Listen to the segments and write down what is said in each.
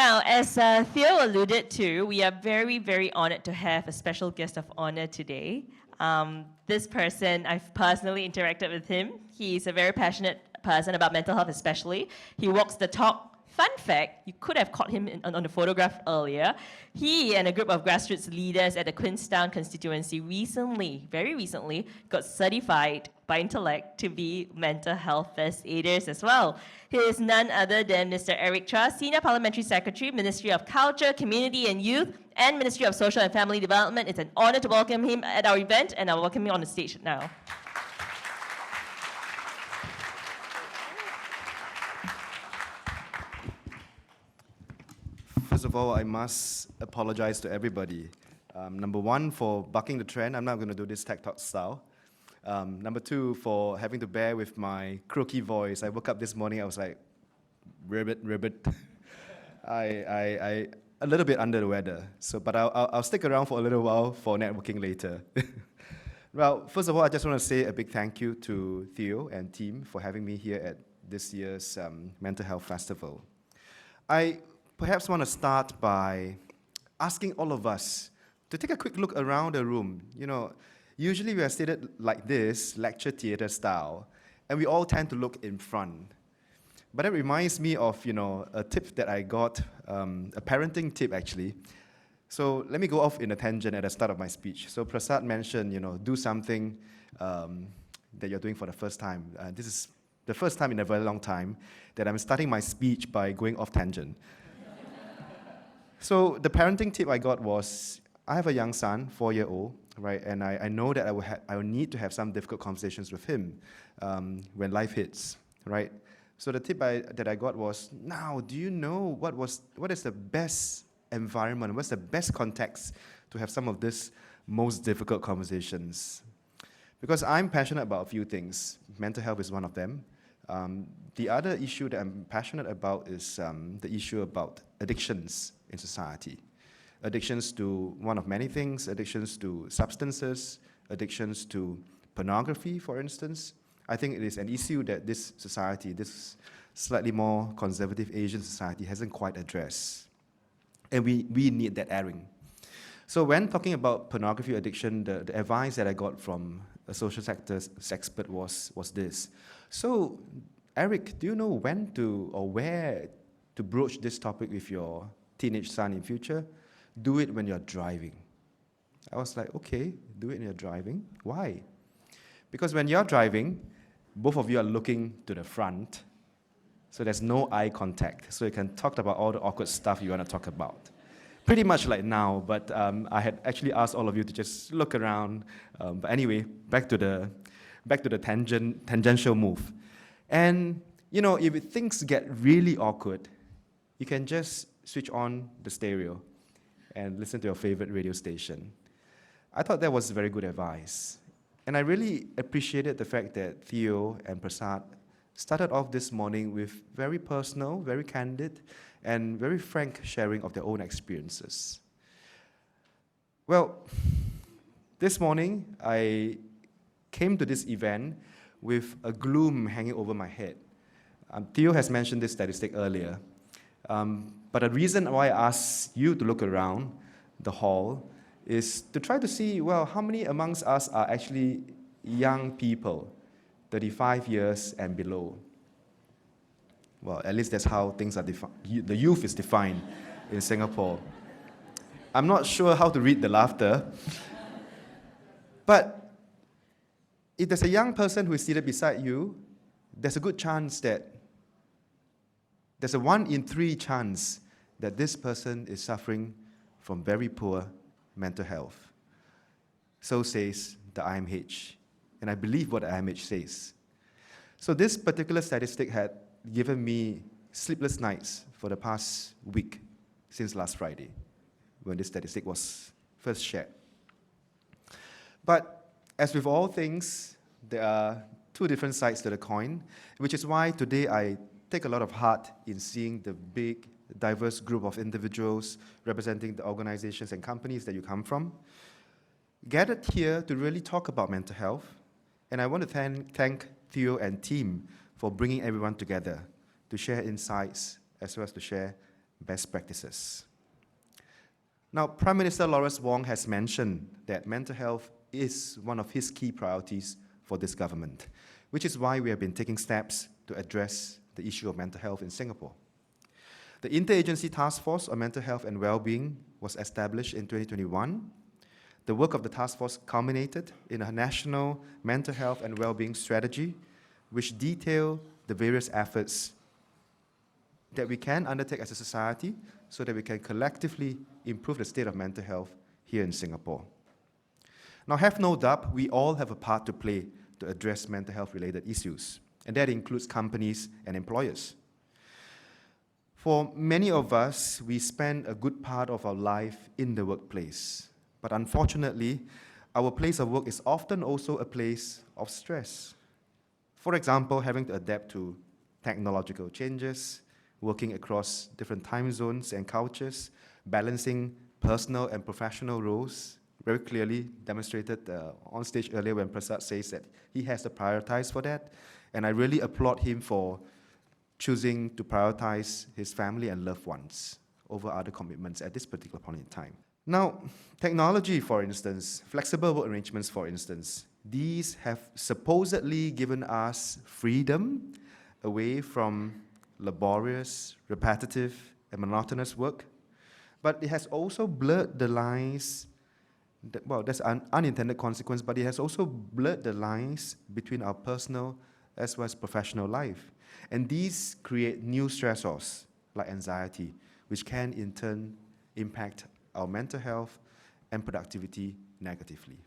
Now, as Theo alluded to, we are very, very honored to have a special guest of honor today. This person, I've personally interacted with him. He's a very passionate person about mental health especially. He walks the talk. Fun fact, you could have caught him on the photograph earlier. He and a group of grassroots leaders at the Queenstown constituency very recently, got certified by Intellect to be mental health first aiders as well. He is none other than Mr. Eric Chua, Senior Parliamentary Secretary, Ministry of Culture, Community and Youth, and Ministry of Social and Family Development. It's an honor to welcome him at our event, and I'll welcome him on the stage now. First of all, I must apologize to everybody. Number one, for bucking the trend. I'm not going to do this tech talk style. Number two, for having to bear with my croaky voice. I woke up this morning, I was like, ribbit. I a little bit under the weather. But I'll stick around for a little while for networking later. Well, first of all, I just want to say a big thank you to Theo and team for having me here at this year's Mental Health Festival. I perhaps want to start by asking all of us to take a quick look around the room. You know, usually we are seated like this, lecture theater style, and we all tend to look in front. But it reminds me of, a tip that I got, a parenting tip actually. So let me go off in a tangent at the start of my speech. So Prasad mentioned, do something that you're doing for the first time. This is the first time in a very long time that I'm starting my speech by going off tangent. So the parenting tip I got was, I have a young son, 4-year-old, right? And I know that I will need to have some difficult conversations with him when life hits, right? So the tip that I got was, now, do you know what is the best environment, what's the best context to have some of these most difficult conversations? Because I'm passionate about a few things. Mental health is one of them. The other issue that I'm passionate about is the issue about addictions in society. Addictions to one of many things, addictions to substances, addictions to pornography, for instance. I think it is an issue that this society, this slightly more conservative Asian society, hasn't quite addressed. And we need that airing. So when talking about pornography addiction, the advice that I got from a social sector expert was this. So, Eric, do you know when to or where to broach this topic with your teenage son in future? Do it when you're driving. I was like, okay, do it when you're driving. Why? Because when you're driving, both of you are looking to the front, so there's no eye contact. So you can talk about all the awkward stuff you want to talk about. Pretty much like now, but I had actually asked all of you to just look around. But anyway, back to the tangential move. And, if things get really awkward, you can just switch on the stereo and listen to your favorite radio station. I thought that was very good advice. And I really appreciated the fact that Theo and Prasad started off this morning with very personal, very candid, and very frank sharing of their own experiences. Well, this morning, I came to this event with a gloom hanging over my head. Theo has mentioned this statistic earlier. But the reason why I asked you to look around the hall is to try to see, well, how many amongst us are actually young people, 35 years and below. Well, at least that's how things are defined. The youth is defined in Singapore. I'm not sure how to read the laughter, but if there's a young person who is seated beside you, there's a good chance that there's a 1 in 3 chance that this person is suffering from very poor mental health. So says the IMH, and I believe what the IMH says. So this particular statistic had given me sleepless nights for the past week, since last Friday, when this statistic was first shared. But as with all things, there are two different sides to the coin, which is why today I take a lot of heart in seeing the big, diverse group of individuals representing the organizations and companies that you come from, gathered here to really talk about mental health. And I want to thank Theo and team for bringing everyone together to share insights as well as to share best practices. Now, Prime Minister Lawrence Wong has mentioned that mental health is one of his key priorities for this government, which is why we have been taking steps to address the issue of mental health in Singapore. The Interagency Task Force on Mental Health and Wellbeing was established in 2021. The work of the task force culminated in a national mental health and wellbeing strategy, which detail the various efforts that we can undertake as a society so that we can collectively improve the state of mental health here in Singapore. Now, have no doubt, we all have a part to play to address mental health-related issues, and that includes companies and employers. For many of us, we spend a good part of our life in the workplace, but unfortunately, our place of work is often also a place of stress. For example, having to adapt to technological changes, working across different time zones and cultures, balancing personal and professional roles, very clearly demonstrated on stage earlier when Prasad says that he has to prioritize for that. And I really applaud him for choosing to prioritize his family and loved ones over other commitments at this particular point in time. Now, technology, for instance, flexible work arrangements, for instance, these have supposedly given us freedom away from laborious, repetitive, and monotonous work, but it has also blurred the lines. Well, that's an unintended consequence, but it has also blurred the lines between our personal as well as professional life. And these create new stressors like anxiety, which can in turn impact our mental health and productivity negatively.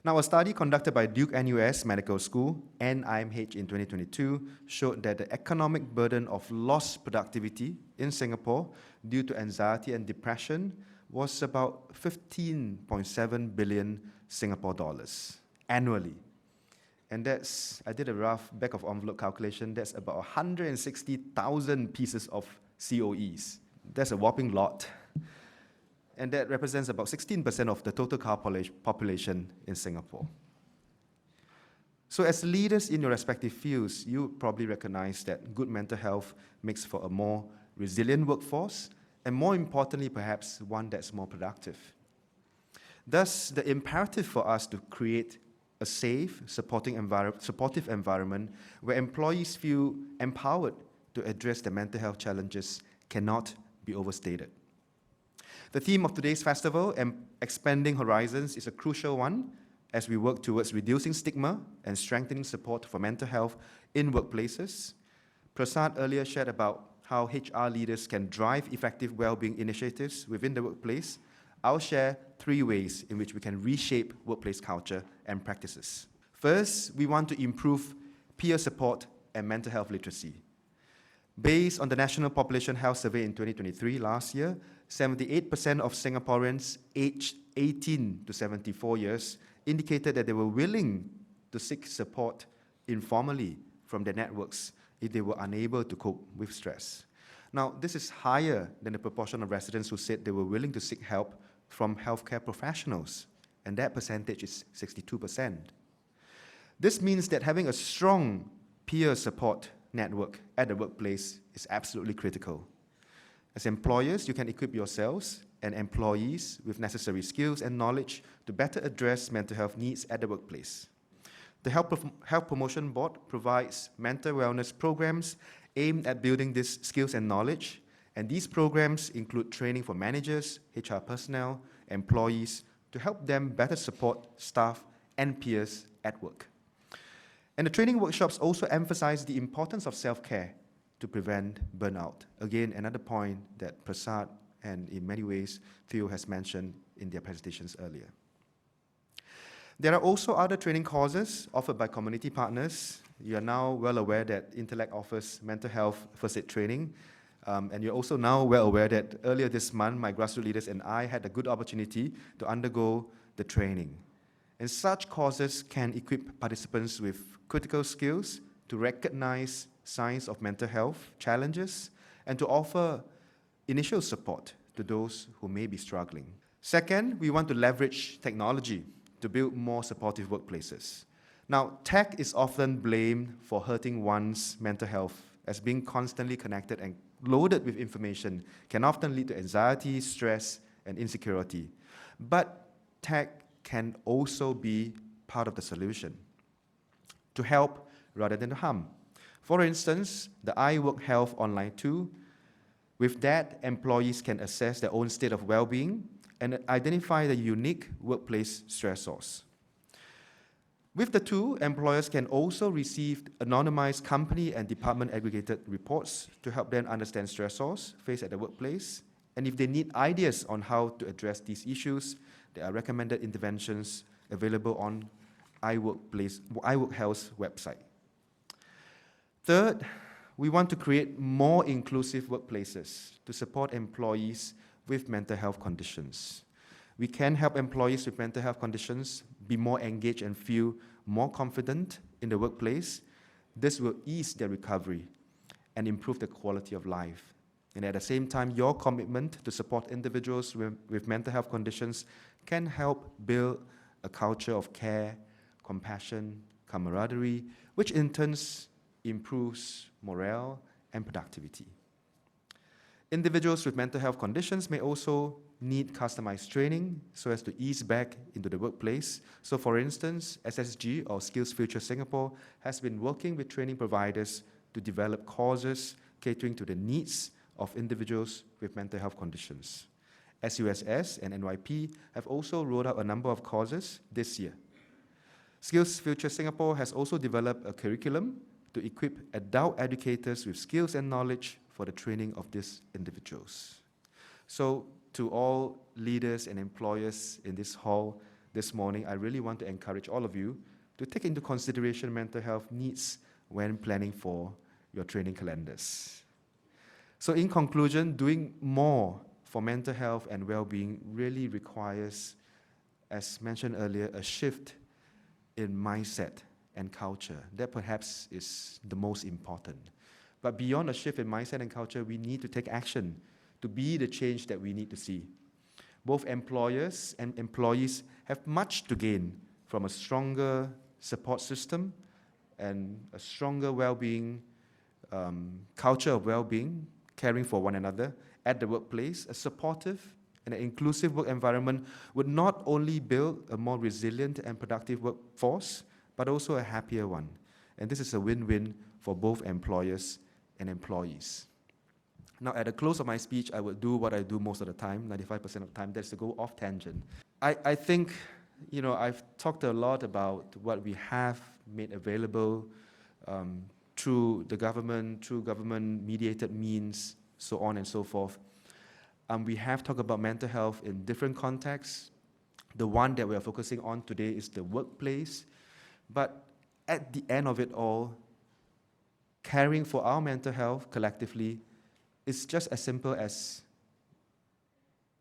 Now, a study conducted by Duke NUS Medical School and IMH in 2022 showed that the economic burden of lost productivity in Singapore due to anxiety and depression was about 15.7 billion Singapore dollars annually. And that's, I did a rough back of envelope calculation, that's about 160,000 pieces of COEs. That's a whopping lot. And that represents about 16% of the total car population in Singapore. So as leaders in your respective fields, you probably recognize that good mental health makes for a more resilient workforce, and more importantly, perhaps, one that's more productive. Thus, the imperative for us to create a safe, supportive environment where employees feel empowered to address their mental health challenges cannot be overstated. The theme of today's festival, Expanding Horizons, is a crucial one as we work towards reducing stigma and strengthening support for mental health in workplaces. Prasad earlier shared about how HR leaders can drive effective well-being initiatives within the workplace. I'll share 3 ways in which we can reshape workplace culture and practices. First, we want to improve peer support and mental health literacy. Based on the National Population Health Survey in 2023, last year, 78% of Singaporeans aged 18 to 74 years indicated that they were willing to seek support informally from their networks if they were unable to cope with stress. Now, this is higher than the proportion of residents who said they were willing to seek help from healthcare professionals, and that percentage is 62%. This means that having a strong peer support network at the workplace is absolutely critical. As employers, you can equip yourselves and employees with necessary skills and knowledge to better address mental health needs at the workplace. The Health Promotion Board provides mental wellness programs aimed at building these skills and knowledge, and these programs include training for managers, HR personnel, employees to help them better support staff and peers at work. And the training workshops also emphasize the importance of self-care to prevent burnout. Again, another point that Prasad and in many ways Theo has mentioned in their presentations earlier. There are also other training courses offered by community partners. You are now well aware that Intellect offers mental health first aid training. And you're also now well aware that earlier this month, my grassroots leaders and I had a good opportunity to undergo the training. And such courses can equip participants with critical skills to recognize signs of mental health challenges and to offer initial support to those who may be struggling. Second, we want to leverage technology to build more supportive workplaces. Now, tech is often blamed for hurting one's mental health as being constantly connected and loaded with information can often lead to anxiety, stress, and insecurity. But tech can also be part of the solution to help rather than to harm. For instance, the iWork Health online tool. With that, employees can assess their own state of well-being and identify the unique workplace stressors. With the tool, employers can also receive anonymized company and department aggregated reports to help them understand stressors faced at the workplace. And if they need ideas on how to address these issues, there are recommended interventions available on iWork Health's website. Third, we want to create more inclusive workplaces to support employees with mental health conditions. We can help employees with mental health conditions be more engaged and feel more confident in the workplace. This will ease their recovery and improve the quality of life. And at the same time, your commitment to support individuals with mental health conditions can help build a culture of care, compassion, camaraderie, which in turn improves morale and productivity. Individuals with mental health conditions may also need customized training so as to ease back into the workplace. So for instance, SSG or Skills Future Singapore has been working with training providers to develop courses catering to the needs of individuals with mental health conditions. SUSS and NYP have also rolled out a number of courses this year. Skills Future Singapore has also developed a curriculum to equip adult educators with skills and knowledge for the training of these individuals. So to all leaders and employers in this hall this morning, I really want to encourage all of you to take into consideration mental health needs when planning for your training calendars. So in conclusion, doing more for mental health and well-being really requires, as mentioned earlier, a shift in mindset and culture. That perhaps is the most important. But beyond a shift in mindset and culture, we need to take action to be the change that we need to see. Both employers and employees have much to gain from a stronger support system and a stronger well-being, culture of well-being, caring for one another at the workplace. A supportive and an inclusive work environment would not only build a more resilient and productive workforce, but also a happier one. And this is a win-win for both employers and employees. Now, at the close of my speech, I will do what I do most of the time, 95% of the time, that's to go off tangent. I think, I've talked a lot about what we have made available through the government, through government-mediated means, so on and so forth. We have talked about mental health in different contexts. The one that we are focusing on today is the workplace. But at the end of it all, caring for our mental health collectively is just as simple as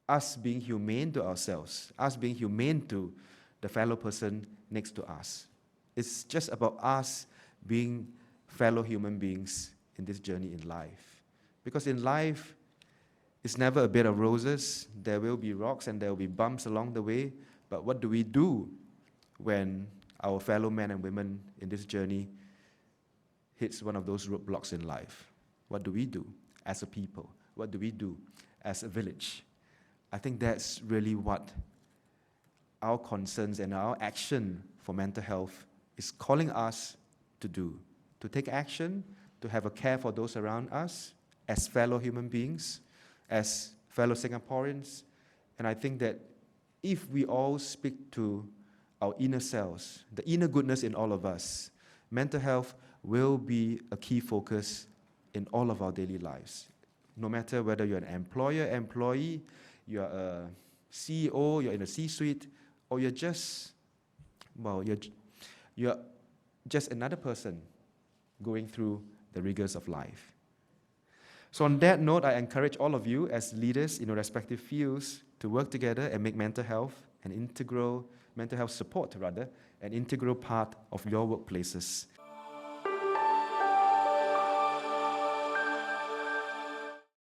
us being humane to ourselves, us being humane to the fellow person next to us. It's just about us being fellow human beings in this journey in life. Because in life, it's never a bed of roses. There will be rocks and there will be bumps along the way. But what do we do when our fellow men and women in this journey hits one of those roadblocks in life? What do we do as a people? What do we do as a village? I think that's really what our concerns and our action for mental health is calling us to do. To take action, to have a care for those around us as fellow human beings, as fellow Singaporeans. And I think that if we all speak to our inner selves, the inner goodness in all of us, mental health will be a key focus in all of our daily lives. No matter whether you're an employer, employee, you're a CEO, you're in a C-suite, or you're just another person going through the rigors of life. So on that note, I encourage all of you as leaders in your respective fields to work together and make mental health support, an integral part of your workplaces.